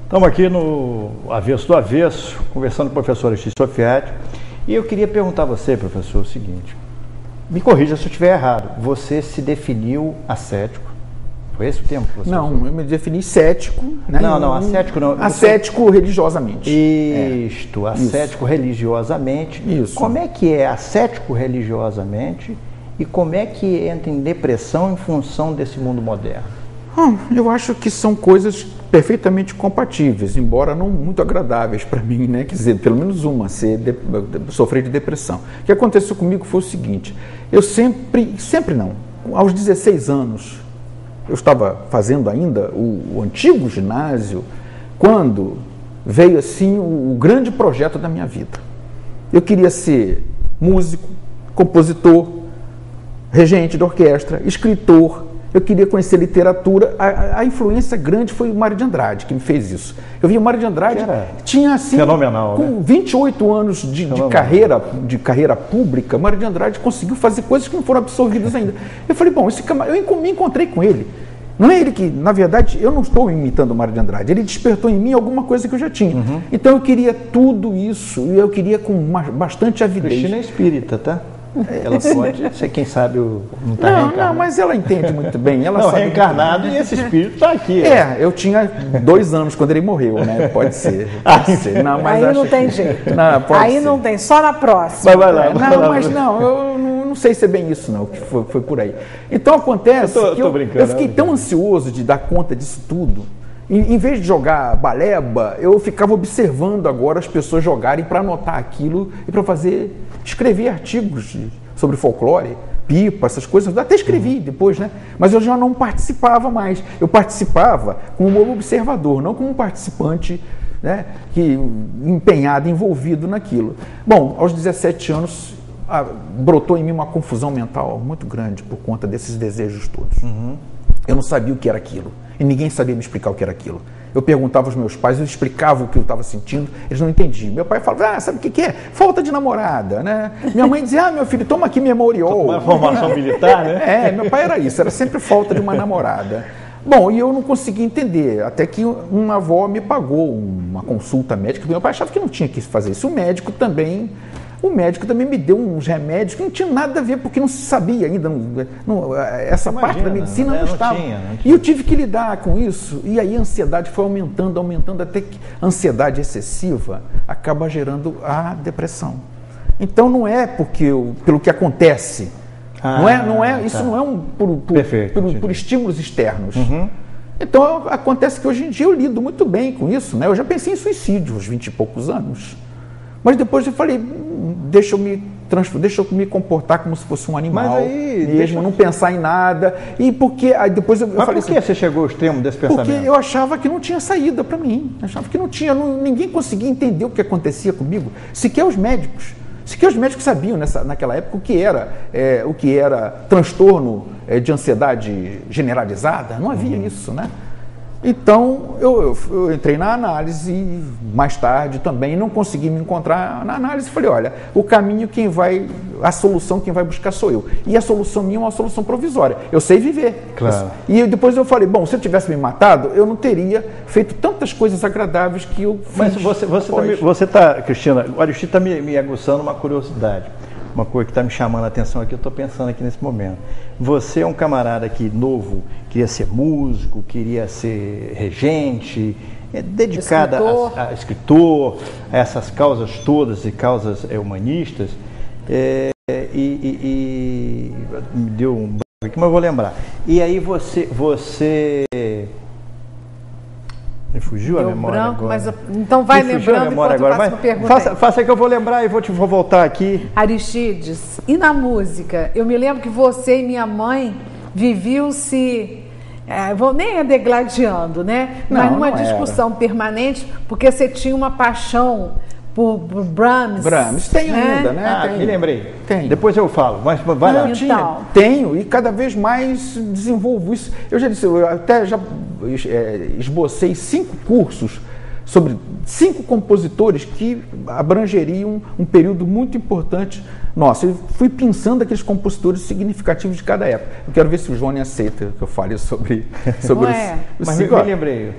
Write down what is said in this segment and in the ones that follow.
Estamos aqui no Avesso do Avesso, conversando com o professor Aristides Sofiati, e eu queria perguntar a você, professor, o seguinte, me corrija se eu estiver errado, você se definiu ascético? Foi esse o termo que você usou? Eu me defini cético. Né? Não, ascético não. Ascético religiosamente. Isto, ascético religiosamente. Isso. Como é que é ascético religiosamente e como é que entra em depressão em função desse mundo moderno? Eu acho que são coisas perfeitamente compatíveis, embora não muito agradáveis para mim, né? Quer dizer, pelo menos uma, sofrer de depressão. O que aconteceu comigo foi o seguinte, eu sempre não, aos 16 anos, eu estava fazendo ainda o antigo ginásio, quando veio assim o grande projeto da minha vida. Eu queria ser músico, compositor, regente de orquestra, escritor. Eu queria conhecer literatura. A influência grande foi o Mário de Andrade que me fez isso. Eu vi o Mário de Andrade, tinha assim, fenomenal, com né? 28 anos de carreira pública, Mário de Andrade conseguiu fazer coisas que não foram absorvidas ainda. Eu falei, bom, eu me encontrei com ele. Não é ele que, na verdade, eu não estou imitando o Mário de Andrade, ele despertou em mim alguma coisa que eu já tinha. Uhum. Então eu queria tudo isso, e eu queria com bastante avidez. Cristina é espírita, tá? Ela pode ser, quem sabe, não está reencarnado. Não, mas ela entende muito bem. Ela não, sabe reencarnado e esse espírito está aqui. Eu tinha 2 anos quando ele morreu, né? Pode ser. Pode ser. Não, mas aí não tem jeito. Aí não tem, só na próxima. Vai lá. Eu não sei se é bem isso, não, que foi por aí. Então acontece que eu fiquei tão ansioso de dar conta disso tudo. Em vez de jogar baleba, eu ficava observando agora as pessoas jogarem para anotar aquilo e para escrever artigos sobre folclore, pipa, essas coisas. Até escrevi depois, né? Mas eu já não participava mais. Eu participava como um observador, não como um participante, né, empenhado, envolvido naquilo. Bom, aos 17 anos, brotou em mim uma confusão mental muito grande por conta desses desejos todos. Uhum. Eu não sabia o que era aquilo. E ninguém sabia me explicar o que era aquilo. Eu perguntava aos meus pais, eu explicava o que eu estava sentindo, eles não entendiam. Meu pai falava, sabe o que é? Falta de namorada, né? Minha mãe dizia, meu filho, toma aqui memorial. Uma formação militar, né? Meu pai era isso, era sempre falta de uma namorada. Bom, e eu não conseguia entender, até que uma avó me pagou uma consulta médica, meu pai achava que não tinha que fazer isso. O médico também me deu uns remédios que não tinha nada a ver, porque não se sabia ainda, essa parte da medicina não estava. Não tinha. E eu tive que lidar com isso, e aí a ansiedade foi aumentando, até que a ansiedade excessiva acaba gerando a depressão. Então não é pelo que acontece, isso não é por estímulos externos. Uhum. Então acontece que hoje em dia eu lido muito bem com isso, né? Eu já pensei em suicídio aos 20 e poucos anos. Mas depois eu falei, deixa eu me comportar como se fosse um animal, mesmo não pensar em nada. E porque aí depois eu falei, por que você chegou ao extremo desse pensamento? Porque eu achava que não tinha saída para mim. Achava que não tinha, ninguém conseguia entender o que acontecia comigo. Sequer os médicos sabiam naquela época o que era transtorno de ansiedade generalizada. Não havia isso, né? Então, eu entrei na análise e mais tarde também não consegui me encontrar na análise. Falei, olha, a solução quem vai buscar sou eu. E a solução minha é uma solução provisória. Eu sei viver. Claro. E depois eu falei, bom, se eu tivesse me matado, eu não teria feito tantas coisas agradáveis que eu fiz. Mas você está, Cristina, o Aristides está me aguçando uma curiosidade. Uma coisa que está me chamando a atenção aqui, eu estou pensando aqui nesse momento. Você é um camarada aqui novo, queria ser músico, queria ser regente, dedicado a escritor, a essas causas todas e causas humanistas, e me deu um branco aqui, mas eu vou lembrar. E aí você me fugiu a memória branco, agora. Mas então vai lembrando enquanto eu faço uma pergunta. Faça que eu vou lembrar e vou voltar aqui. Aristides, e na música? Eu me lembro que você e minha mãe viviam vou nem degladiando, né? Mas numa discussão permanente, porque você tinha uma paixão por Brahms. Brahms, tem ainda, né? Me lembrei. Tem. Depois eu falo, mas vai lá. Tenho, e cada vez mais desenvolvo isso. Eu já disse, eu até já esbocei 5 cursos sobre 5 compositores que abrangeriam um período muito importante. Nossa, eu fui pensando aqueles compositores significativos de cada época. Eu quero ver se o Johnny aceita que eu fale sobre Mas me lembrei.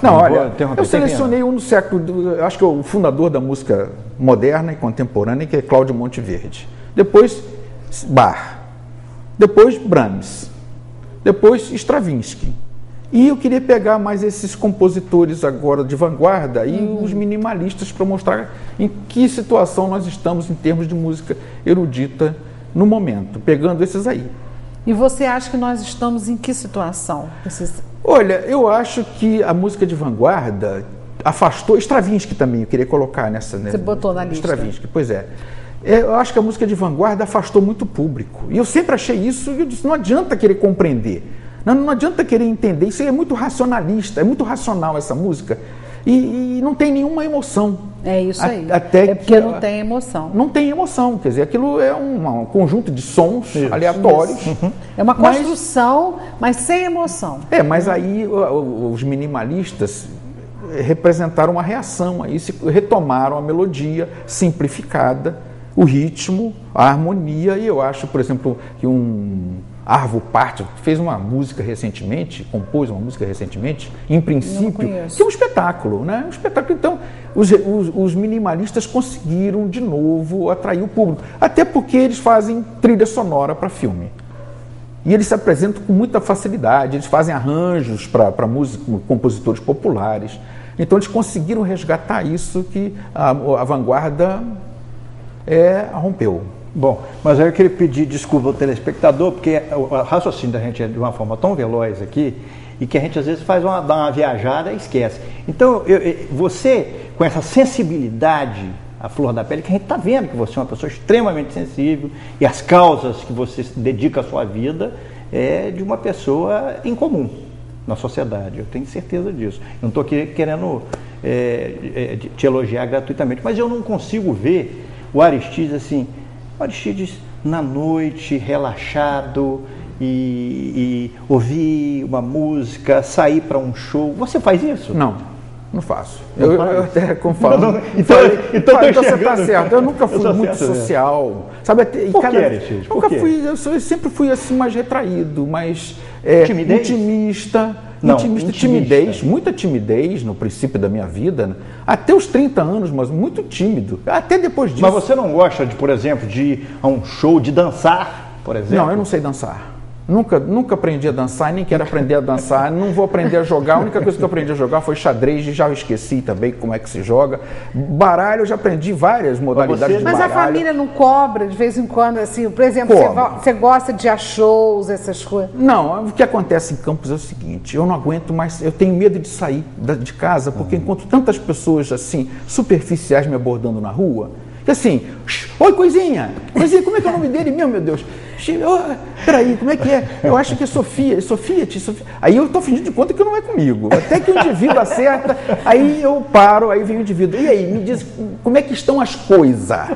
Olha, eu selecionei um do século, acho que é o fundador da música moderna e contemporânea, que é Cláudio Monteverdi. Depois, Bach. Depois, Brahms. Depois, Stravinsky. E eu queria pegar mais esses compositores agora de vanguarda e os minimalistas para mostrar em que situação nós estamos em termos de música erudita no momento, pegando esses aí. E você acha que nós estamos em que situação? Olha, eu acho que a música de vanguarda afastou... Stravinsky também, eu queria colocar nessa... Você botou na lista. Stravinsky, pois é. Eu acho que a música de vanguarda afastou muito o público. E eu sempre achei isso, e eu disse, não adianta querer compreender. Não adianta querer entender, isso é muito racionalista, é muito racional essa música e não tem nenhuma emoção. É isso aí, até porque não tem emoção. Não tem emoção, quer dizer, aquilo é um conjunto de sons aleatórios. É uma construção, mas sem emoção. Mas aí os minimalistas representaram uma reação a isso, retomaram a melodia simplificada, o ritmo, a harmonia, e eu acho, por exemplo, que Arvo Pärt fez uma música recentemente, compôs uma música recentemente, em princípio, que é um espetáculo, né? Um espetáculo. Então, os minimalistas conseguiram de novo atrair o público, até porque eles fazem trilha sonora para filme. E eles se apresentam com muita facilidade, eles fazem arranjos para música, compositores populares. Então, eles conseguiram resgatar isso que a vanguarda rompeu. Bom, mas aí eu queria pedir desculpa ao telespectador, porque o raciocínio da gente é de uma forma tão veloz aqui, e que a gente às vezes dá uma viajada e esquece. Então, você, com essa sensibilidade à flor da pele, que a gente está vendo que você é uma pessoa extremamente sensível, e as causas que você dedica à sua vida é de uma pessoa incomum na sociedade, eu tenho certeza disso. Eu não estou aqui querendo te elogiar gratuitamente, mas eu não consigo ver o Aristides assim... Aristides na noite, relaxado, e ouvir uma música, sair para um show. Você faz isso? Não faço. Eu até conformo. Então você está certo. Eu nunca fui muito social. Sabe, Por que, Aristides? Eu sempre fui assim mais retraído, mais intimista. Timidez, muita timidez no princípio da minha vida, até os 30 anos, mas muito tímido, até depois disso. Mas você não gosta, por exemplo, de ir a um show, de dançar, por exemplo? Não, eu não sei dançar. Nunca aprendi a dançar, nem quero aprender a dançar, não vou aprender a jogar. A única coisa que eu aprendi a jogar foi xadrez, e já esqueci também como é que se joga. Baralho, eu já aprendi várias modalidades de baralho. Mas a família não cobra de vez em quando, assim, por exemplo, você gosta de ir a shows, essas coisas? Não, o que acontece em Campos é o seguinte, eu não aguento mais, eu tenho medo de sair de casa, porque encontro tantas pessoas assim, superficiais me abordando na rua, que assim, oi coisinha, como é que é o nome dele? Meu Deus. Peraí, como é que é? Eu acho que é Sofia. Aí eu estou fingindo de conta que não é comigo. Até que o indivíduo acerta, aí eu paro, aí vem o indivíduo. E aí, me diz, como é que estão as coisas?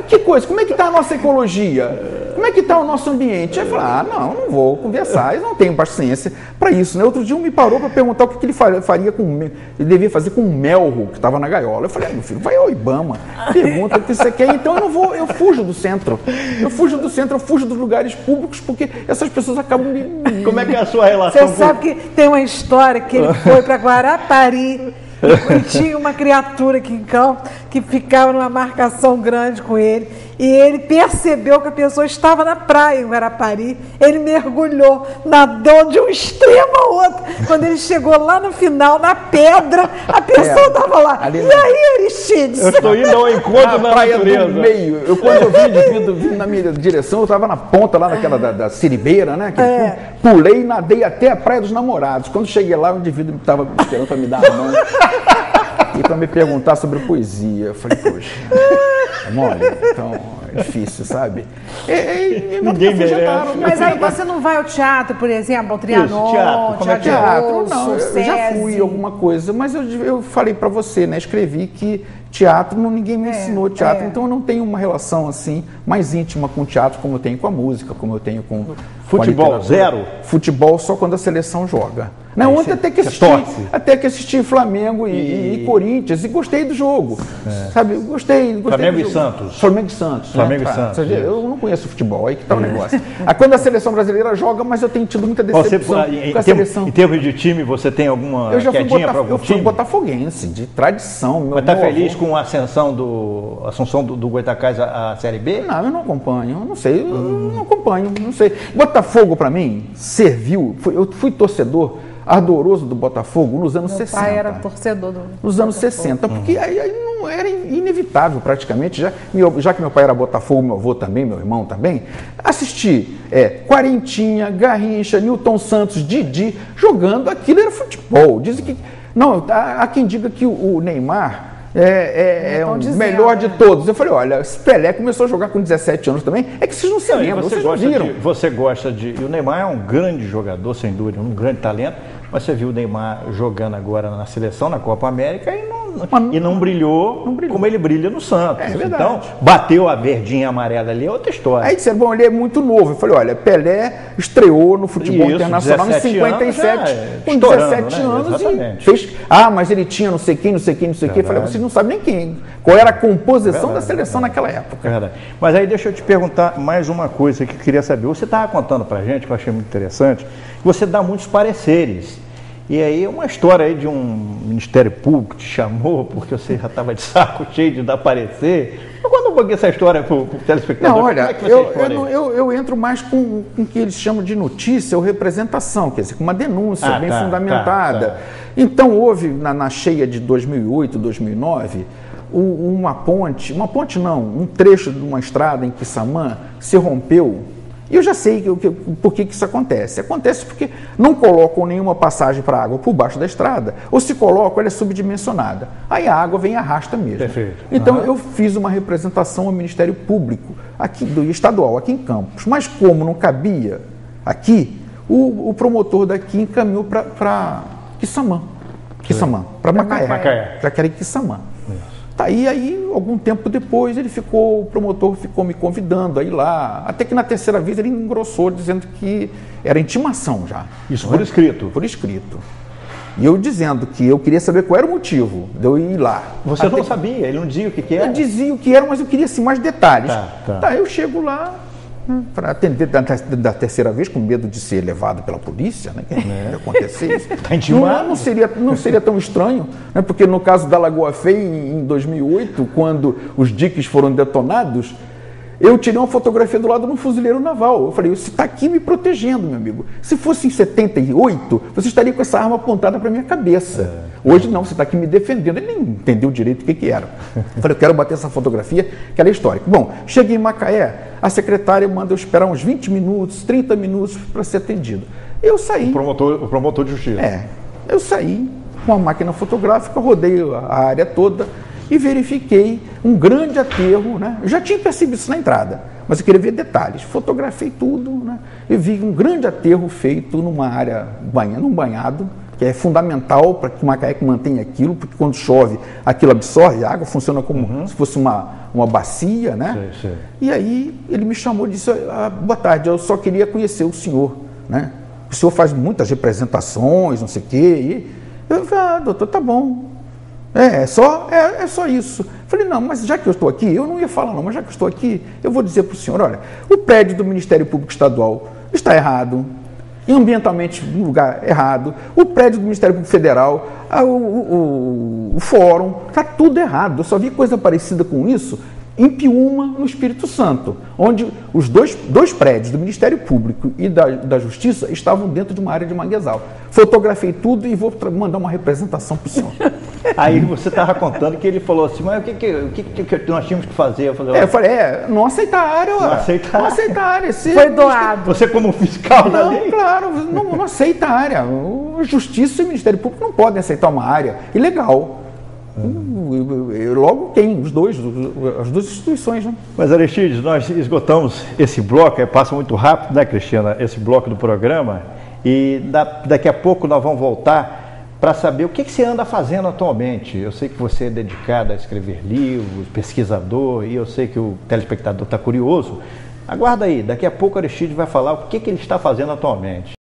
Que coisa? Como é que está a nossa ecologia? Como é que está o nosso ambiente? Aí eu falo, não vou conversar, eu não tenho paciência para isso, né? Outro dia um me parou para perguntar o que ele faria ele devia fazer com um melro que estava na gaiola. Eu falei, meu filho, vai ao Ibama, pergunta o que você quer, então eu fujo do centro. Eu fujo dos lugares públicos, porque essas pessoas acabam me... Como é que é a sua relação? Você sabe que tem uma história que ele foi para Guarapari, e tinha uma criatura aqui em campo que ficava numa marcação grande com ele, e ele percebeu que a pessoa estava na praia em Guarapari, ele mergulhou, nadou de um extremo ao outro. Quando ele chegou lá no final, na pedra, a pessoa estava lá. E aí, Aristides? Eu estou indo ao encontro da praia natureza. Do meio. Quando eu vi o indivíduo vindo na minha direção, eu estava na ponta lá naquela da Siribeira, né? Pulei e nadei até a Praia dos Namorados. Quando cheguei lá, o indivíduo estava esperando para me dar a mão e para me perguntar sobre poesia. Eu falei, poxa, é mole? Então, é difícil, sabe? Ninguém merece. Mas aí você não vai ao teatro, por exemplo, ao Trianon, teatro? Não, eu já fui alguma coisa, mas eu falei para você, né? Escrevi que teatro, ninguém me ensinou teatro, então eu não tenho uma relação assim mais íntima com o teatro como eu tenho com a música, como eu tenho com futebol, zero? Futebol só quando a seleção joga. Né? Ontem até que assisti Flamengo e Corinthians e gostei do jogo. Sabe? Gostei Flamengo do e jogo. Santos. Flamengo e Santos. Flamengo né? e Santos. Eu não conheço futebol, aí que tá o negócio. Aí quando a seleção brasileira joga, mas eu tenho tido muita decepção com a seleção. Em termos de time, você tem alguma quedinha para algum time? Eu fui botafoguense, de tradição. Mas está feliz com a assunção do Goitacás à Série B? Não, eu não acompanho, eu não sei, eu não acompanho, não sei. Botafogo, para mim, serviu, eu fui torcedor ardoroso do Botafogo nos anos 60. Meu pai era torcedor do Nos anos 60, porque aí não era inevitável praticamente, já que meu pai era Botafogo, meu avô também, meu irmão também, assisti Quarentinha, Garrincha, Nilton Santos, Didi, jogando, aquilo era futebol. Dizem que, não, há quem diga que o Neymar é o melhor de todos. Eu falei, olha, se Pelé começou a jogar com 17 anos também, é que vocês não se lembram, vocês não viram. Você gosta de... E o Neymar é um grande jogador, sem dúvida, um grande talento, mas você viu o Neymar jogando agora na seleção, na Copa América, e não brilhou como ele brilha no Santos. É verdade. Então, bateu a verdinha e a amarela ali, é outra história. Aí disseram, bom, ele é muito novo. Eu falei, olha, Pelé estreou no futebol internacional em 57, com 17 anos e fez... mas ele tinha não sei quem. Eu falei, vocês não sabem nem quem. Qual era a composição da seleção naquela época. Verdade. Mas aí deixa eu te perguntar mais uma coisa que eu queria saber. Você estava contando pra gente, que eu achei muito interessante, que você dá muitos pareceres. E aí uma história aí de um Ministério Público te chamou, porque você já estava de saco cheio de dar parecer. Conta um pouquinho essa história para o telespectador. Não, olha, eu entro mais com o que eles chamam de notícia ou representação, quer dizer, com uma denúncia bem fundamentada. Então houve, na cheia de 2008, 2009, um trecho de uma estrada em Quissamã se rompeu. E eu já sei por que isso acontece. Acontece porque não colocam nenhuma passagem para a água por baixo da estrada, ou se colocam, ela é subdimensionada. Aí a água vem e arrasta mesmo. Perfeito. Então eu fiz uma representação ao Ministério Público, aqui do estadual, aqui em Campos. Mas como não cabia aqui, o promotor daqui encaminhou para Quissamã, para Macaé. Já que era em Quissamã. Tá, aí, algum tempo depois, o promotor ficou me convidando a ir lá, até que na terceira vez ele engrossou, dizendo que era intimação já. Isso por escrito? Por escrito. E eu dizendo que eu queria saber qual era o motivo de eu ir lá. Você não sabia? Ele não dizia o que era? Eu dizia o que era, mas eu queria assim, mais detalhes. Tá, eu chego lá, para atender da terceira vez, com medo de ser levado pela polícia, né? Que acontecer isso. Tá intimado? Não seria tão estranho, né? Porque no caso da Lagoa Feia, em 2008, quando os diques foram detonados, eu tirei uma fotografia do lado de um fuzileiro naval. Eu falei, você está aqui me protegendo, meu amigo. Se fosse em 78, você estaria com essa arma apontada para minha cabeça. Hoje não, você está aqui me defendendo. Ele nem entendeu direito o que era. Eu falei, eu quero bater essa fotografia, que ela é histórica. Bom, cheguei em Macaé, a secretária manda eu esperar uns 20 minutos, 30 minutos para ser atendido. Eu saí. O promotor de justiça. Eu saí com a máquina fotográfica, rodei a área toda e verifiquei um grande aterro, né? Eu já tinha percebido isso na entrada, mas eu queria ver detalhes. Fotografei tudo, né? E vi um grande aterro feito numa área, num banhado, que é fundamental para que Macaé mantenha aquilo, porque quando chove, aquilo absorve a água, funciona como se fosse uma bacia, né? Sim. E aí ele me chamou e disse, boa tarde, eu só queria conhecer o senhor, né? O senhor faz muitas representações, não sei o quê. E eu falei, doutor, tá bom. É só isso. Falei, não, mas já que eu estou aqui, eu não ia falar não, mas já que eu estou aqui, eu vou dizer para o senhor, olha, o prédio do Ministério Público Estadual está errado, ambientalmente no lugar errado, o prédio do Ministério Público Federal, o fórum, está tudo errado. Eu só vi coisa parecida com isso em Piúma, no Espírito Santo, onde os dois prédios do Ministério Público e da Justiça estavam dentro de uma área de manguezal. Fotografei tudo e vou mandar uma representação para o senhor. Aí você estava contando que ele falou assim, mas o que nós tínhamos que fazer? Eu falei, não aceitar a área. Não aceitar a área. Foi doado. Você como fiscal da lei? Claro, não aceita a área. A Justiça e o Ministério Público não podem aceitar uma área ilegal. Logo tem as duas instituições, né? Mas Aristides, nós esgotamos esse bloco, passa muito rápido, né, Cristina, esse bloco do programa, e daqui a pouco nós vamos voltar para saber o que você anda fazendo atualmente. Eu sei que você é dedicado a escrever livros, pesquisador, e eu sei que o telespectador está curioso. Aguarda aí, daqui a pouco o Aristides vai falar o que ele está fazendo atualmente.